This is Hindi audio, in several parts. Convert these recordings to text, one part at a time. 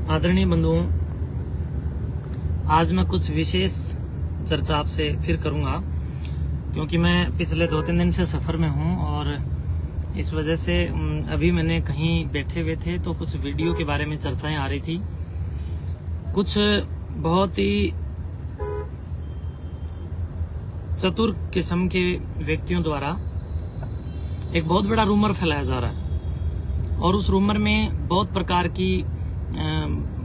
आदरणीय बंधुओं, आज मैं कुछ विशेष चर्चा आपसे फिर करूंगा क्योंकि मैं पिछले 2-3 दिन से सफ़र में हूं और इस वजह से अभी मैंने कहीं बैठे हुए थे तो कुछ वीडियो के बारे में चर्चाएं आ रही थी। कुछ बहुत ही चतुर किस्म के व्यक्तियों द्वारा एक बहुत बड़ा रूमर फैलाया जा रहा है और उस रूमर में बहुत प्रकार की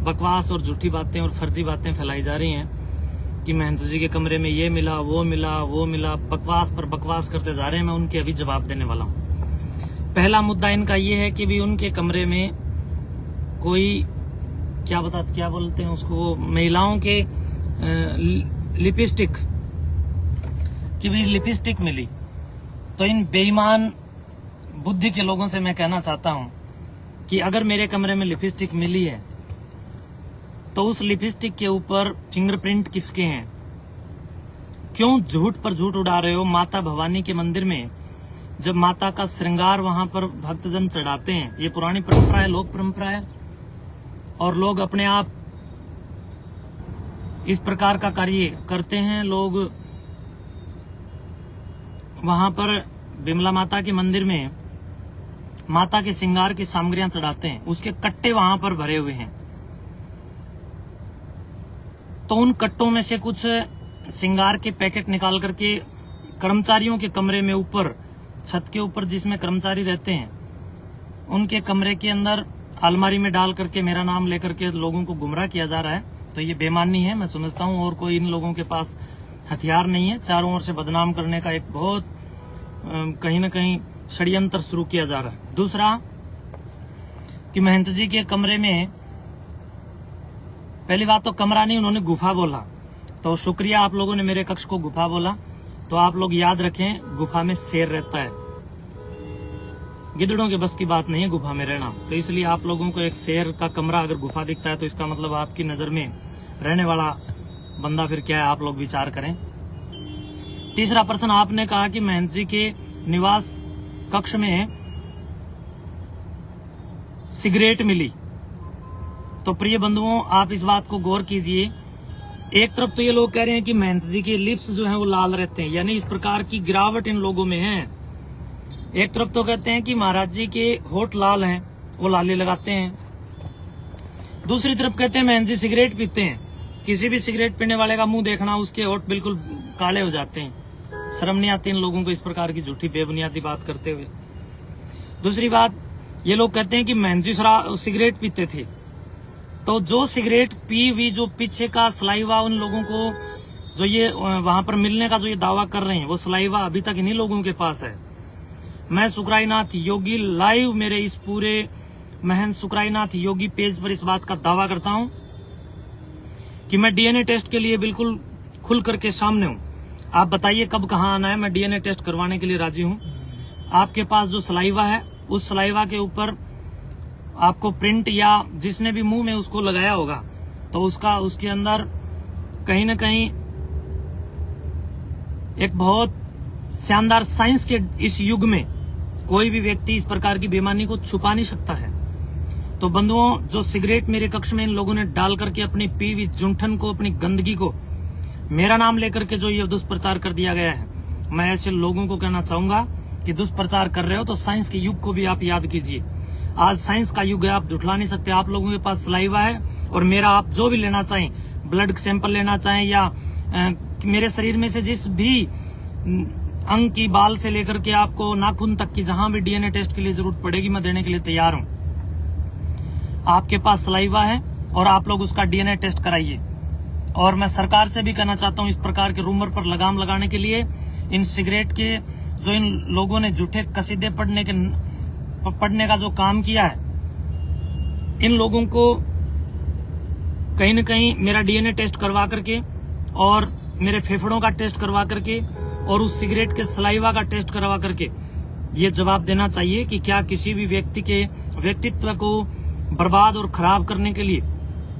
बकवास और झूठी बातें और फर्जी बातें फैलाई जा रही हैं कि महंत जी के कमरे में ये मिला, वो मिला, बकवास पर बकवास करते जा रहे हैं। मैं उनके अभी जवाब देने वाला हूँ। पहला मुद्दा इनका ये है कि भी उनके कमरे में कोई क्या बोलते हैं उसको, महिलाओं के लिपस्टिक की भी लिपस्टिक मिली। तो इन बेईमान बुद्धि के लोगों से मैं कहना चाहता हूं कि अगर मेरे कमरे में लिपस्टिक मिली है तो उस लिपस्टिक के ऊपर फिंगरप्रिंट किसके हैं? क्यों झूठ पर झूठ उड़ा रहे हो? माता भवानी के मंदिर में जब माता का श्रृंगार वहां पर भक्तजन चढ़ाते हैं, ये पुरानी परंपरा है, लोक परंपरा है, और लोग अपने आप इस प्रकार का कार्य करते हैं। लोग वहां पर बिमला माता के मंदिर में माता के श्रृंगार की सामग्रियां चढ़ाते हैं, उसके कट्टे वहां पर भरे हुए हैं। तो उन कट्टों में से कुछ श्रृंगार के पैकेट निकाल करके कर्मचारियों के कमरे में ऊपर छत के ऊपर जिसमें कर्मचारी रहते हैं उनके कमरे के अंदर अलमारी में डाल करके मेरा नाम लेकर के लोगों को गुमराह किया जा रहा है। तो ये बेईमानी है, मैं समझता हूँ, और कोई इन लोगों के पास हथियार नहीं है। चारों ओर से बदनाम करने का एक बहुत कहीं न कहीं षड्यंत्र शुरू किया जा रहा है। दूसरा कि महंत जी के कमरे में, पहली बात तो कमरा नहीं, उन्होंने गुफा बोला, तो शुक्रिया आप लोगों ने मेरे कक्ष को गुफा बोला। तो आप लोग याद रखें, गुफा में शेर रहता है, गिद्धड़ों के बस की बात नहीं है गुफा में रहना। तो इसलिए आप लोगों को एक शेर का कमरा अगर गुफा दिखता है तो इसका मतलब आपकी नजर में रहने वाला बंदा फिर क्या है, आप लोग विचार करें। तीसरा प्रश्न, आपने कहा कि महंत जी के निवास कक्ष में सिगरेट मिली। तो प्रिय बंधुओं, आप इस बात को गौर कीजिए। एक तरफ तो ये लोग कह रहे हैं कि महंत जी के लिप्स जो हैं वो लाल रहते हैं, यानी इस प्रकार की गिरावट इन लोगों में है। एक तरफ तो कहते हैं कि महाराज जी के होठ लाल हैं, वो लाली लगाते हैं। दूसरी तरफ कहते हैं महंत जी सिगरेट पीते हैं, किसी भी सिगरेट पीने वाले का मुंह देखना, उसके होठ बिल्कुल काले हो जाते हैं। शर्म नहीं आती इन लोगों को इस प्रकार की झूठी बेबुनियादी बात करते हुए। दूसरी बात, ये लोग कहते हैं कि महंत जी सिगरेट पीते थे। तो जो सिगरेट पी हुई, जो पीछे का सलाइवा उन लोगों को जो ये वहां पर मिलने का जो ये दावा कर रहे हैं, वो सलाइवा अभी तक इन्हीं लोगों के पास है। मैं सुकराईनाथ योगी लाइव मेरे इस पूरे महंत सुकराईनाथ योगी पेज पर इस बात का दावा करता हूं कि मैं डीएनए टेस्ट के लिए बिल्कुल खुल करके सामने हूं। आप बताइए कब कहां आना है, मैं डीएनए टेस्ट करवाने के लिए राजी हूं। आपके पास जो सलाइवा है, उस सलाइवा के ऊपर आपको प्रिंट, या जिसने भी मुंह में उसको लगाया होगा, तो उसके अंदर कहीं न कहीं एक बहुत शानदार साइंस के इस युग में कोई भी व्यक्ति इस प्रकार की बेईमानी को छुपा नहीं सकता है। तो बंधुओं, जो सिगरेट मेरे कक्ष में इन लोगों ने डाल करके अपनी पीवी जूठन को, अपनी गंदगी को, मेरा नाम लेकर के जो ये दुष्प्रचार कर दिया गया है, मैं ऐसे लोगों को कहना चाहूंगा कि दुष्प्रचार कर रहे हो तो साइंस के युग को भी आप याद कीजिए। आज साइंस का युग है, आप झुठला नहीं सकते। आप लोगों के पास सलाइवा है और मेरा आप जो भी लेना चाहें, ब्लड सैंपल लेना चाहें या मेरे शरीर में से जिस भी अंग की, बाल से लेकर के आपको नाखून तक की जहां भी डीएनए टेस्ट के लिए जरूरत पड़ेगी, मैं देने के लिए तैयार हूं। आपके पास सलाइवा है और आप लोग उसका डीएनए टेस्ट कराइए। और मैं सरकार से भी कहना चाहता हूं, इस प्रकार के रूमर पर लगाम लगाने के लिए, इन सिगरेट के जो इन लोगों ने झूठे कसीदे पढ़ने का जो काम किया है, इन लोगों को कहीं न कहीं मेरा डीएनए टेस्ट करवा करके और मेरे फेफड़ों का टेस्ट करवा करके और उस सिगरेट के सलाइवा का टेस्ट करवा करके ये जवाब देना चाहिए कि क्या किसी भी व्यक्ति के व्यक्तित्व को बर्बाद और खराब करने के लिए,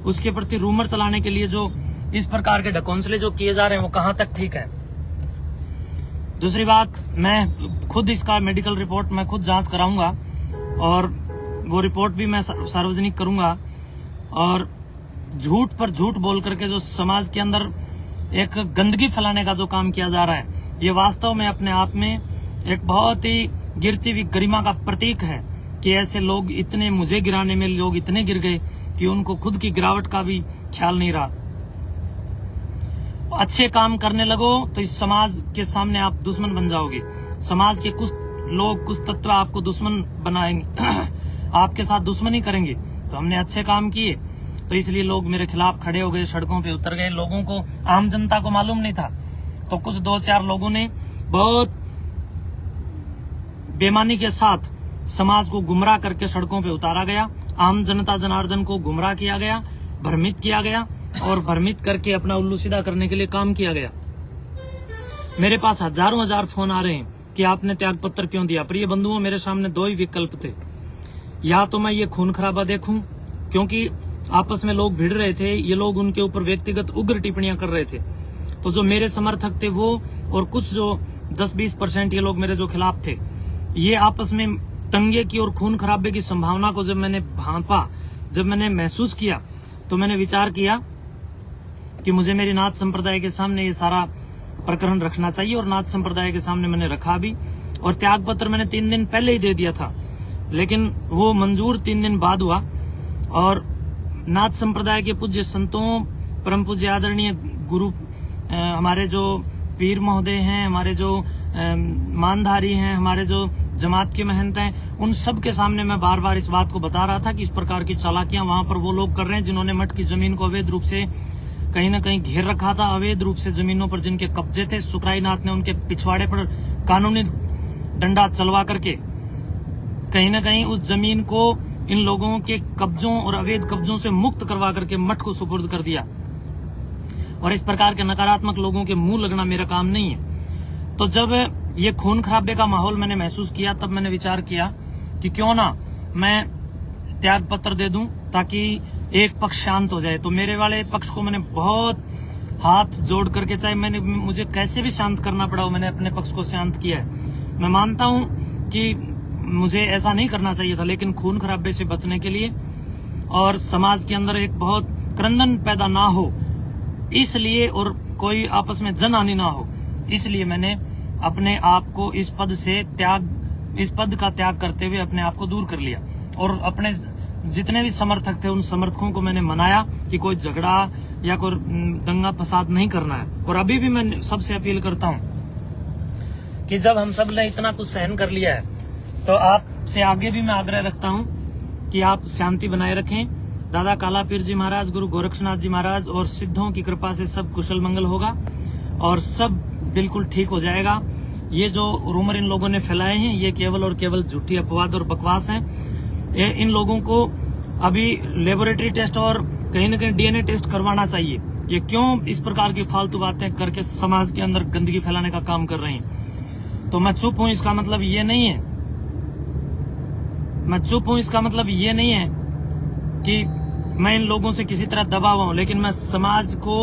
उसके प्रति रूमर चलाने के लिए जो इस प्रकार के ढकोंसले जो किए जा रहे हैं, वो कहां तक ठीक है। दूसरी बात, मैं खुद इसका मेडिकल रिपोर्ट मैं खुद जांच कराऊंगा और वो रिपोर्ट भी मैं सार्वजनिक करूंगा और झूठ पर झूठ बोल करके जो समाज के अंदर एक गंदगी फैलाने का जो काम किया जा रहा है, ये वास्तव में अपने आप में एक बहुत ही गिरती हुई गरिमा का प्रतीक है कि ऐसे लोग इतने, मुझे गिराने में लोग इतने गिर गए कि उनको खुद की गिरावट का भी ख्याल नहीं रहा। अच्छे काम करने लगो तो इस समाज के सामने आप दुश्मन बन जाओगे। समाज के कुछ लोग, कुछ तत्व आपको दुश्मन बनाएंगे आपके साथ दुश्मनी करेंगे। तो हमने अच्छे काम किए तो इसलिए लोग मेरे खिलाफ खड़े हो गए, सड़कों पे उतर गए। लोगों को, आम जनता को मालूम नहीं था, तो कुछ 2-4 लोगों ने बहुत बेईमानी के साथ समाज को गुमराह करके सड़कों पे उतारा गया। आम जनता जनार्दन को गुमराह किया गया, भ्रमित किया गया और भ्रमित करके अपना उल्लू सीधा करने के लिए काम किया गया। मेरे पास हजारों हजार फोन आ रहे हैं कि आपने त्याग पत्र क्यों दिया। प्रिय बंधुओं, मेरे सामने 2 ही विकल्प थे। या तो मैं ये खून खराबा देखूं, क्योंकि आपस में लोग भिड़ रहे थे, ये लोग उनके ऊपर व्यक्तिगत उग्र टिप्पणियां कर रहे थे। तो जो मेरे समर्थक थे वो, और कुछ जो 10-20% ये लोग मेरे जो खिलाफ थे, ये आपस में दंगे की और खून खराबे की संभावना को जब मैंने भांपा, जब मैंने महसूस किया, तो मैंने विचार किया कि मुझे मेरी नाथ संप्रदाय के सामने ये सारा प्रकरण रखना चाहिए। और नाथ संप्रदाय के सामने मैंने रखा भी, और त्याग पत्र मैंने 3 दिन पहले ही दे दिया था, लेकिन वो मंजूर 3 दिन बाद हुआ। और नाथ संप्रदाय के पूज्य संतों, परम पूज्य आदरणीय गुरु, हमारे जो पीर महोदय हैं, हमारे जो मानधारी हैं, हमारे जो जमात के महंत हैं, उन सब के सामने मैं बार बार इस बात को बता रहा था कि इस प्रकार की चालाकियां वहां पर वो लोग कर रहे हैं जिन्होंने मठ की जमीन को अवैध रूप से कहीं न कहीं घेर रखा था। अवैध रूप से जमीनों पर जिनके कब्जे थे, सुखराई नाथ ने उनके पिछवाड़े पर कानूनी डंडा चलवा करके कहीं न कहीं उस जमीन को इन लोगों के कब्जों और अवैध कब्जों से मुक्त करवा करके मठ को सुपुर्द कर दिया। और इस प्रकार के नकारात्मक लोगों के मुंह लगना मेरा काम नहीं है। तो जब ये खून खराबे का माहौल मैंने महसूस किया, तब मैंने विचार किया कि क्यों ना मैं त्याग पत्र दे दूं ताकि एक पक्ष शांत हो जाए। तो मेरे वाले पक्ष को मैंने बहुत हाथ जोड़ करके, चाहे मुझे कैसे भी शांत करना पड़ा हो, मैंने अपने पक्ष को शांत किया है। मैं मानता हूं कि मुझे ऐसा नहीं करना चाहिए था, लेकिन खून खराबे से बचने के लिए और समाज के अंदर एक बहुत क्रंदन पैदा ना हो इसलिए, और कोई आपस में जन हानि ना हो, इसलिए मैंने अपने आप को इस पद का त्याग करते हुए अपने आप को दूर कर लिया। और अपने जितने भी समर्थक थे, उन समर्थकों को मैंने मनाया कि कोई झगड़ा या कोई दंगा फसाद नहीं करना है। और अभी भी मैं सबसे अपील करता हूं कि जब हम सब ने इतना कुछ सहन कर लिया है, तो आपसे आगे भी मैं आग्रह रखता हूं कि आप शांति बनाए रखें। दादा काला पीर जी महाराज, गुरु गोरक्षनाथ जी महाराज और सिद्धों की कृपा से सब कुशल मंगल होगा और सब बिल्कुल ठीक हो जाएगा। ये जो रूमर इन लोगों ने फैलाए हैं, ये केवल और केवल झूठी अपवाद और बकवास है। इन लोगों को अभी लेबोरेटरी टेस्ट और कहीं न कहीं DNA टेस्ट करवाना चाहिए। ये क्यों इस प्रकार की फालतू बातें करके समाज के अंदर गंदगी फैलाने का काम कर रहे हैं। तो मैं चुप हूं, इसका मतलब ये नहीं है, मैं चुप हूं इसका मतलब ये नहीं है कि मैं इन लोगों से किसी तरह दबा हुआ हूं, लेकिन मैं समाज को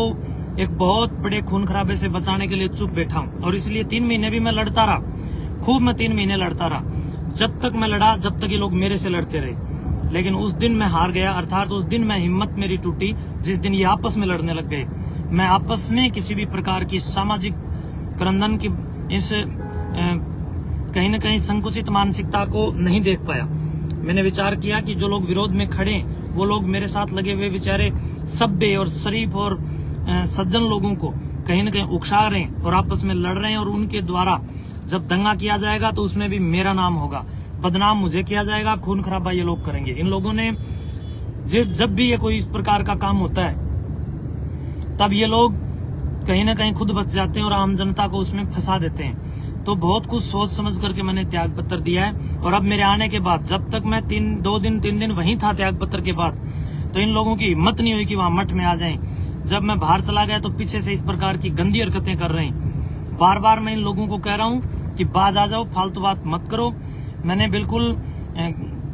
एक बहुत बड़े खून खराबे से बचाने के लिए चुप बैठा हूं। और इसलिए 3 महीने भी मैं लड़ता रहा, खूब मैं 3 महीने लड़ता रहा। जब तक मैं लड़ा, जब तक ये लोग मेरे से लड़ते रहे, लेकिन उस दिन मैं हार गया। अर्थात उस दिन मैं हिम्मत मेरी टूटी जिस दिन ये आपस में लड़ने लग गए। मैं आपस में किसी भी प्रकार की सामाजिक क्रंदन की इस कहीं न कहीं संकुचित मानसिकता को नहीं देख पाया। मैंने विचार किया कि जो लोग विरोध में खड़े, वो लोग मेरे साथ लगे हुए बेचारे सभ्य और शरीफ और सज्जन लोगों को कहीं न कहीं उकसा रहे हैं और आपस में लड़ रहे हैं। और उनके द्वारा जब दंगा किया जाएगा तो उसमें भी मेरा नाम होगा, बदनाम मुझे किया जाएगा, खून खराबा ये लोग करेंगे। इन लोगों ने जब भी ये कोई इस प्रकार का काम होता है, तब ये लोग कहीं न कहीं खुद बच जाते हैं और आम जनता को उसमें फंसा देते हैं। तो बहुत कुछ सोच समझ करके मैंने त्याग पत्र दिया है। और अब मेरे आने के बाद, जब तक मैं 3 दिन वहीं था त्याग पत्र के बाद, तो इन लोगों की हिम्मत नहीं हुई कि वहां मठ में आ जाएं। जब मैं बाहर चला गया तो पीछे से इस प्रकार की गंदी हरकतें कर रहे हैं। बार बार मैं इन लोगों को कह रहा हूं कि बाज आ जाओ, फालतू बात मत करो। मैंने बिल्कुल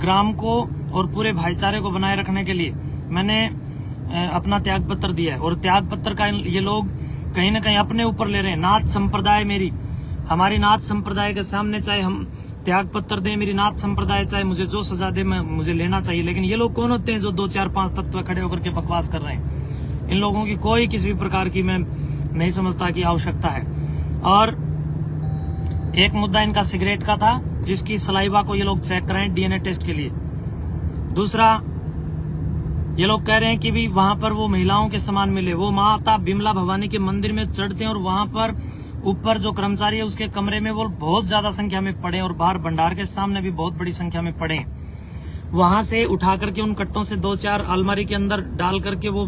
ग्राम को और पूरे भाईचारे को बनाए रखने के लिए मैंने अपना त्याग पत्र दिया है। और त्याग पत्र का ये लोग कहीं न कहीं अपने ऊपर ले रहे हैं। नाथ संप्रदाय हमारी नाथ संप्रदाय के सामने चाहे हम त्याग पत्र दे, मेरी नाथ संप्रदाय चाहे मुझे जो सजा दे, मैं मुझे लेना चाहिए। लेकिन ये लोग कौन होते हैं जो 2 4 5 तत्व खड़े होकर के बकवास कर रहे हैं? इन लोगों की कोई किसी भी प्रकार की मैं नहीं समझता कि आवश्यकता है। और एक मुद्दा इनका सिगरेट का था, जिसकी सलाइवा को ये लोग चेक कराएं डीएनए टेस्ट के लिए। दूसरा, ये लोग कह रहे हैं कि भी वहां पर वो महिलाओं के समान मिले। वो माता बिमला भवानी के मंदिर में चढ़ते हैं और वहां पर ऊपर जो कर्मचारी है उसके कमरे में वो बहुत ज्यादा संख्या में पड़े और बाहर भंडार के सामने भी बहुत बड़ी संख्या में पड़े। वहां से उठा करके उन कट्टों से 2 4 अलमारी के अंदर डाल करके वो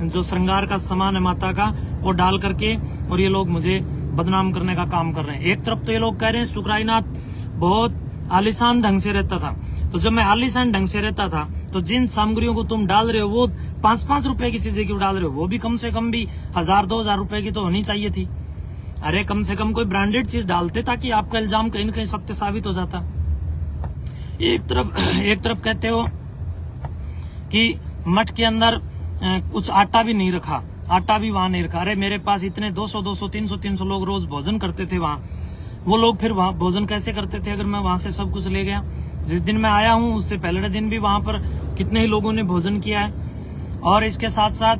जो श्रृंगार का सामान है माता का वो डाल करके, और ये लोग मुझे बदनाम करने का काम कर रहे हैं। एक तरफ तो ये लोग कह रहे हैं सुखराईनाथ बहुत आलीशान ढंग से रहता था। तो जब मैं आलीशान ढंग से रहता था तो जिन सामग्रियों को तुम डाल रहे हो वो 5-5 रुपए की चीजें क्यों डाल रहे हो? वो भी कम से कम भी 1000-2000 रुपए की तो होनी चाहिए थी। अरे कम से कम कोई ब्रांडेड चीज डालते ताकि आपका इल्जाम कहीं न कहीं सत्य साबित हो जाता। एक तरफ कहते हो कि मठ के अंदर कुछ आटा भी नहीं रखा, आटा भी वहां नहीं रखा। अरे मेरे पास इतने 200, 300 लोग रोज भोजन करते थे वहां। वो लोग फिर वहां भोजन कैसे करते थे अगर मैं वहां से सब कुछ ले गया? जिस दिन मैं आया हूं उससे पहले दिन भी वहां पर कितने ही लोगों ने भोजन किया है। और इसके साथ साथ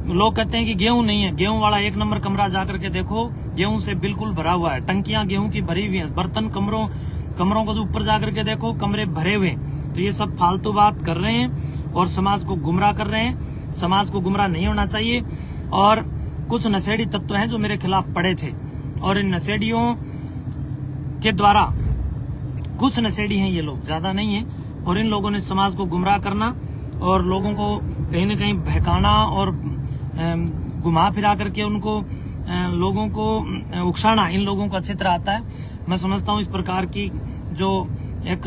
लोग कहते हैं कि गेहूं नहीं है। गेहूं वाला 1 नंबर कमरा जाकर के देखो, गेहूं से बिल्कुल भरा हुआ है। टंकियां गेहूं की भरी हुई है। बर्तन कमरों को ऊपर जाकर के देखो, कमरे भरे हुए। तो ये सब फालतू बात कर रहे हैं और समाज को गुमराह कर रहे हैं। समाज को गुमराह नहीं होना चाहिए। और कुछ नशेड़ी तत्व हैं जो मेरे खिलाफ पड़े थे, और इन नशेड़ियों के द्वारा, कुछ नशेड़ी हैं ये लोग, ज्यादा नहीं है, और इन लोगों ने समाज को गुमराह करना और लोगों को कहीं न कहीं बहकाना और घुमा फिरा करके उनको लोगों को उकसाना इन लोगों को अच्छी तरह आता है। मैं समझता हूँ इस प्रकार की जो एक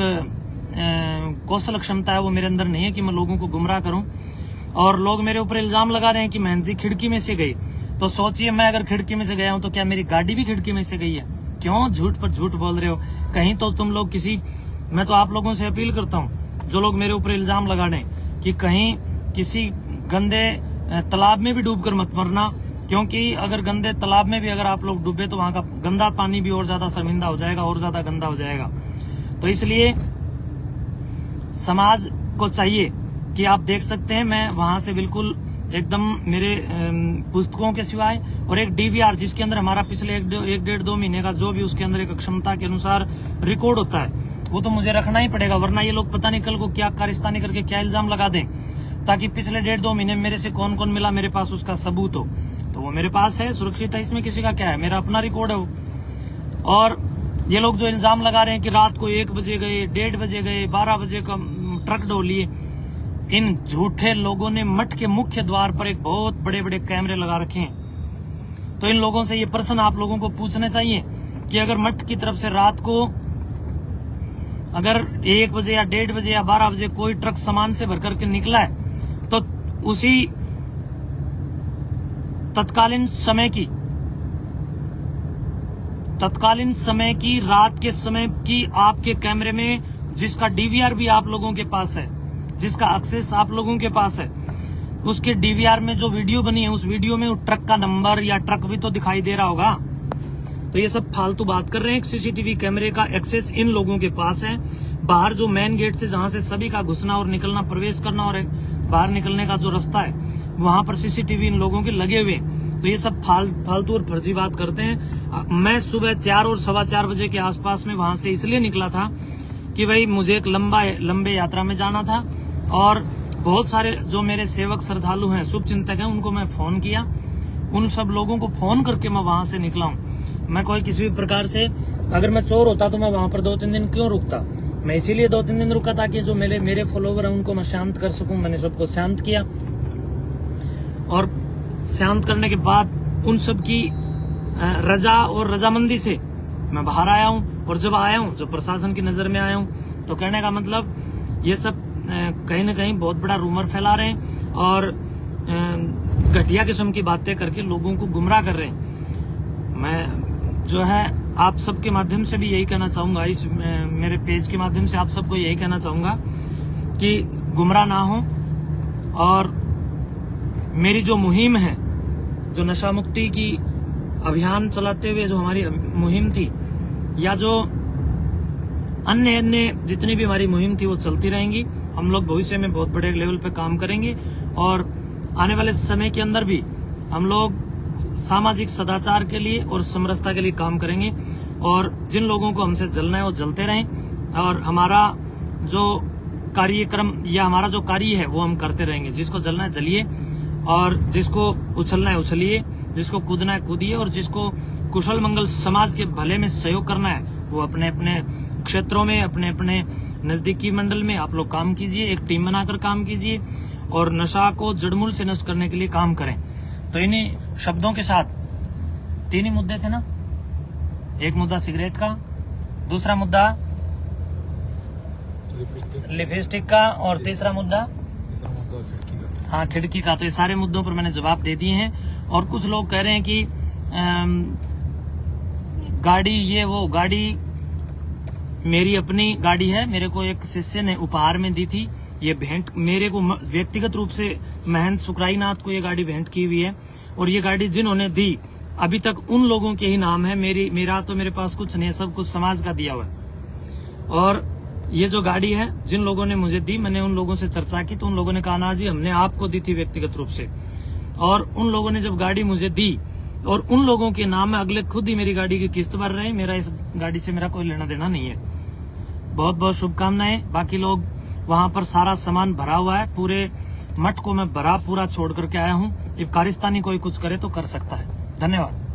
कौशल क्षमता है वो मेरे अंदर नहीं है कि मैं लोगों को गुमराह करूं। और लोग मेरे ऊपर इल्जाम लगा रहे हैं कि महंत जी खिड़की में से गई। तो सोचिए, मैं अगर खिड़की में से गया हूं तो क्या मेरी गाड़ी भी खिड़की में से गई है? क्यों झूठ पर झूठ बोल रहे हो? कहीं तो तुम लोग मैं तो आप लोगों से अपील करता हूं जो लोग मेरे ऊपर इल्जाम लगा रहे हैं कि कहीं किसी गंदे तालाब में भी डूबकर मत मरना, क्योंकि अगर गंदे तालाब में भी अगर आप लोग डूबे तो वहां का गंदा पानी भी और ज्यादा शर्मिंदा हो जाएगा, और ज्यादा गंदा हो जाएगा। तो इसलिए समाज को चाहिए कि आप देख सकते हैं मैं वहां से बिल्कुल एकदम मेरे पुस्तकों के सिवाय और एक डीवीआर जिसके अंदर हमारा पिछले 1-1.5-2 महीने का जो भी उसके अंदर एक क्षमता के अनुसार रिकॉर्ड होता है वो तो मुझे रखना ही पड़ेगा, वरना ये लोग पता नहीं कल को क्या कारिस्तानी करके क्या इल्जाम लगा दें, ताकि पिछले 1.5-2 महीने मेरे से कौन कौन मिला मेरे पास उसका सबूत हो। तो वो मेरे पास है, सुरक्षित है, इसमें किसी का क्या है, मेरा अपना रिकॉर्ड है वो। और ये लोग जो इल्जाम लगा रहे हैं कि रात को 1 बजे गए, 1:30 बजे गए, 12 बजे का ट्रक ढोलिए, इन झूठे लोगों ने मठ के मुख्य द्वार पर एक बहुत बड़े बड़े कैमरे लगा रखे हैं। तो इन लोगों से ये प्रश्न आप लोगों को पूछने चाहिए कि अगर मठ की तरफ से रात को अगर 1 बजे या 1:30 बजे या 12 बजे कोई ट्रक सामान से भर करके निकला है तो उसी तत्कालीन समय की रात के समय की आपके कैमरे में, जिसका डीवीआर भी आप लोगों के पास है, जिसका एक्सेस आप लोगों के पास है, उसके डीवीआर में जो वीडियो बनी है उस वीडियो में ट्रक का नंबर या ट्रक भी तो दिखाई दे रहा होगा। तो ये सब फालतू बात कर रहे हैं। सीसीटीवी कैमरे का एक्सेस इन लोगों के पास है। बाहर जो मेन गेट से जहां से सभी का घुसना और निकलना, प्रवेश करना और बाहर निकलने का जो रास्ता है वहां पर सीसीटीवी इन लोगों के लगे हुए। तो ये सब फालतू और फर्जी बात करते हैं। मैं सुबह 4 और 4:15 बजे के आसपास में वहां से इसलिए निकला था कि भाई मुझे एक लंबे यात्रा में जाना था, और बहुत सारे जो मेरे सेवक श्रद्धालु हैं, शुभ चिंतक हैं, उनको मैं फोन किया। उन सब लोगों को फोन करके मैं वहां से निकला हूँ। मैं कोई किसी भी प्रकार से, अगर मैं चोर होता तो मैं वहां पर 2-3 दिन क्यों रुकता? मैं इसीलिए 2-3 दिन रुका ताकि जो मेरे फॉलोवर हैं उनको मैं शांत कर सकूं। मैंने सबको शांत किया, और शांत करने के बाद उन सब की रजा और रजामंदी से मैं बाहर आया हूं। और जब आया हूं, जब प्रशासन की नजर में आया हूं, तो कहने का मतलब ये सब कहीं न कहीं बहुत बड़ा रूमर फैला रहे हैं और घटिया किस्म की बातें करके लोगों को गुमराह कर रहे हैं। मैं जो है आप सबके माध्यम से भी यही कहना चाहूंगा, इस मेरे पेज के माध्यम से आप सबको यही कहना चाहूंगा कि गुमराह ना हो। और मेरी जो मुहिम है, जो नशा मुक्ति की अभियान चलाते हुए जो हमारी मुहिम थी, या जो अन्य अन्य जितनी भी हमारी मुहिम थी वो चलती रहेंगी। हम लोग भविष्य में बहुत बड़े लेवल पे काम करेंगे और आने वाले समय के अंदर भी हम लोग सामाजिक सदाचार के लिए और समरसता के लिए काम करेंगे। और जिन लोगों को हमसे जलना है वो जलते रहें और हमारा जो कार्यक्रम या हमारा जो कार्य है वो हम करते रहेंगे। जिसको जलना है जलिए और जिसको उछलना है उछलिए, जिसको कूदना है कूदिए और जिसको कुशल मंगल समाज के भले में सहयोग करना है वो अपने अपने क्षेत्रों में, अपने अपने नजदीकी मंडल में आप लोग काम कीजिए, एक टीम बनाकर काम कीजिए और नशा को जड़मूल से नष्ट करने के लिए काम करें। तो इन्हीं शब्दों के साथ 3 ही मुद्दे थे ना, एक मुद्दा सिगरेट का, दूसरा मुद्दा लिपस्टिक का और तीसरा मुद्दा हाँ खिड़की का। तो ये सारे मुद्दों पर मैंने जवाब दे दिए हैं। और कुछ लोग कह रहे हैं कि गाड़ी ये वो, गाड़ी मेरी अपनी गाड़ी है, मेरे को एक शिष्य ने उपहार में दी थी। ये भेंट मेरे को व्यक्तिगत रूप से महंत सुखराई नाथ को ये गाड़ी भेंट की हुई है और ये गाड़ी जिन्होंने दी अभी तक उन लोगों के ही नाम है। मेरा तो मेरे पास कुछ नहीं है, सब कुछ समाज का दिया हुआ है। और ये जो गाड़ी है जिन लोगों ने मुझे दी, मैंने उन लोगों से चर्चा की तो उन लोगों ने कहा ना जी हमने आपको दी थी व्यक्तिगत रूप से। और उन लोगों ने जब गाड़ी मुझे दी और उन लोगों के नाम में अगले खुद ही मेरी गाड़ी की किस्त भर रहे हैं, मेरा इस गाड़ी से मेरा कोई लेना देना नहीं है। बहुत बहुत शुभकामनाएं। बाकी लोग वहां पर सारा सामान भरा हुआ है, पूरे मठ को मैं भरा पूरा छोड़ करके आया हूँ। अब कारिस्तानी कोई कुछ करे तो कर सकता है। धन्यवाद।